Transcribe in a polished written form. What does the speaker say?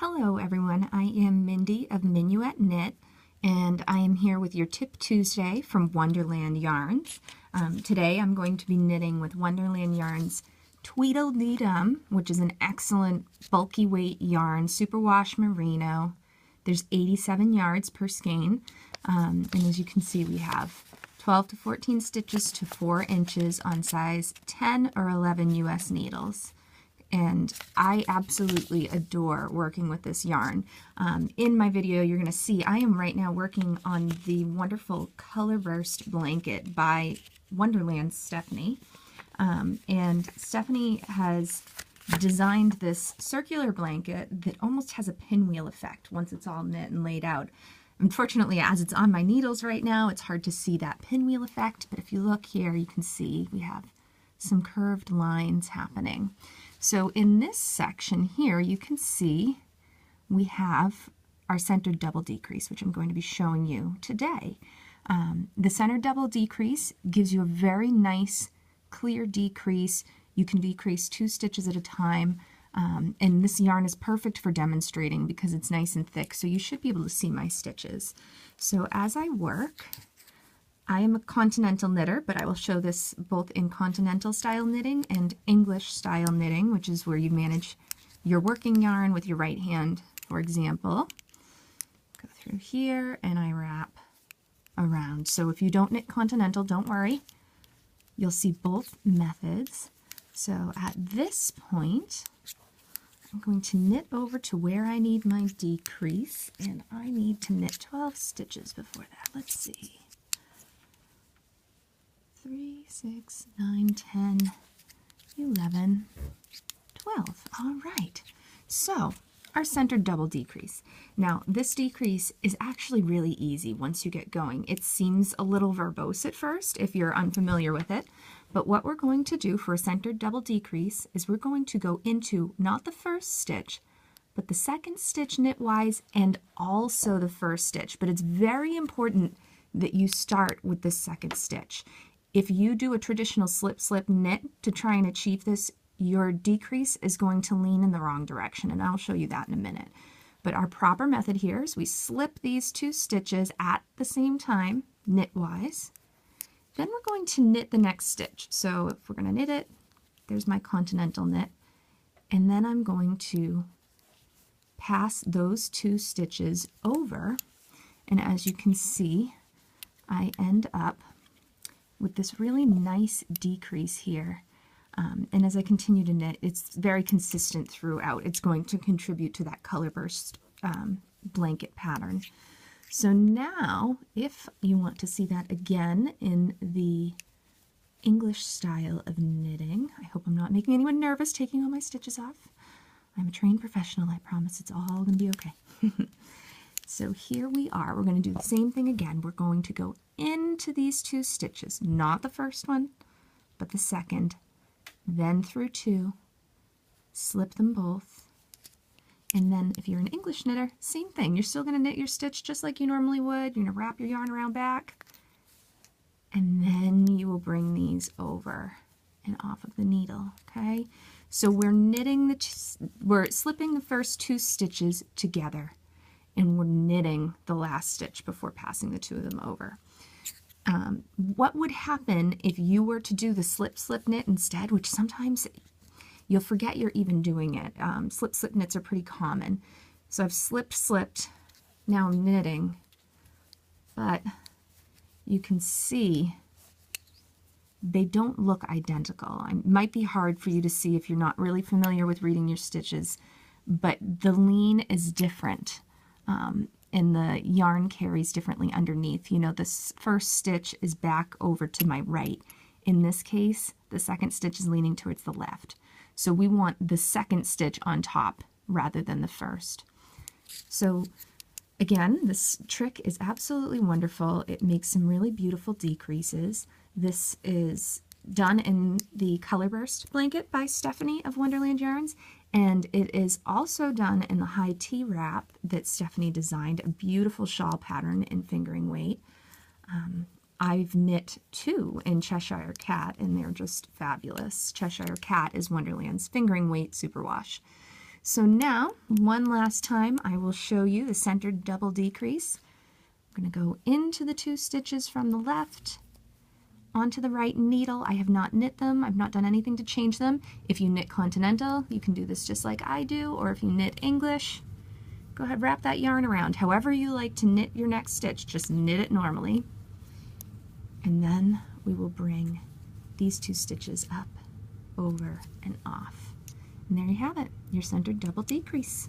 Hello everyone, I am Mindy of MinuetKnit, and I am here with your Tip Tuesday from Wonderland Yarns. Today I'm going to be knitting with Wonderland Yarns TweedleDeeDum, which is an excellent bulky weight yarn, superwash merino. There's 87 yards per skein, and as you can see we have 12 to 14 stitches to 4 inches on size 10 or 11 US needles. And I absolutely adore working with this yarn. In my video, you're going to see I am right now working on the wonderful Color Burst blanket by Wonderland Stephanie. And Stephanie has designed this circular blanket that almost has a pinwheel effect once it's all knit and laid out. Unfortunately, as it's on my needles right now, it's hard to see that pinwheel effect, but if you look here, you can see we have some curved lines happening. So in this section here, you can see we have our centered double decrease, which I'm going to be showing you today. The centered double decrease gives you a very nice, clear decrease. You can decrease 2 stitches at a time, and this yarn is perfect for demonstrating because it's nice and thick, so you should be able to see my stitches. So as I work, I am a continental knitter, but I will show this both in continental style knitting and English style knitting, which is where you manage your working yarn with your right hand, for example. Go through here and I wrap around. So if you don't knit continental, don't worry. You'll see both methods. So at this point, I'm going to knit over to where I need my decrease, and I need to knit 12 stitches before that. Let's see. 3, 6, 9, 10, 11, 12. All right. So our centered double decrease. Now this decrease is actually really easy once you get going. It seems a little verbose at first if you're unfamiliar with it, but what we're going to do for a centered double decrease is we're going to go into not the first stitch, but the second stitch knitwise and also the first stitch. But it's very important that you start with the second stitch. If you do a traditional slip-slip knit to try and achieve this, your decrease is going to lean in the wrong direction, and I'll show you that in a minute. But our proper method here is we slip these 2 stitches at the same time, knitwise. Then we're going to knit the next stitch. So if we're going to knit it, there's my continental knit, and then I'm going to pass those 2 stitches over, and as you can see, I end up with this really nice decrease here. And as I continue to knit, it's very consistent throughout. It's going to contribute to that color burst blanket pattern. So now, if you want to see that again in the English style of knitting, I hope I'm not making anyone nervous taking all my stitches off. I'm a trained professional, I promise it's all going to be okay. So here we are. We're going to do the same thing again. We're going to go into these 2 stitches, not the first one, but the second, then through 2, slip them both, and then if you're an English knitter, same thing. You're still going to knit your stitch just like you normally would. You're going to wrap your yarn around back, and then you will bring these over and off of the needle, okay? So we're knitting we're slipping the first 2 stitches together, and we're knitting the last stitch before passing the 2 of them over. What would happen if you were to do the slip-slip knit instead, which sometimes you'll forget you're even doing it. Slip-slip knits are pretty common. So I've slipped, now I'm knitting, but you can see they don't look identical. It might be hard for you to see if you're not really familiar with reading your stitches, but the lean is different. And the yarn carries differently underneath. You know, this first stitch is back over to my right. In this case, the second stitch is leaning towards the left. So we want the second stitch on top rather than the first. So again, this trick is absolutely wonderful. It makes some really beautiful decreases. This is done in the Color Burst blanket by Stephanie of Wonderland Yarns, and it is also done in the high tea wrap that Stephanie designed, a beautiful shawl pattern in fingering weight. I've knit 2 in Cheshire Cat, and they're just fabulous. Cheshire Cat is Wonderland's fingering weight superwash. So now, one last time, I will show you the centered double decrease. I'm going to go into the 2 stitches from the left, onto the right needle. I have not knit them. I've not done anything to change them. If you knit continental, you can do this just like I do, or if you knit English, go ahead, wrap that yarn around. However you like to knit your next stitch, just knit it normally. And then we will bring these 2 stitches up, over, and off. And there you have it, your centered double decrease.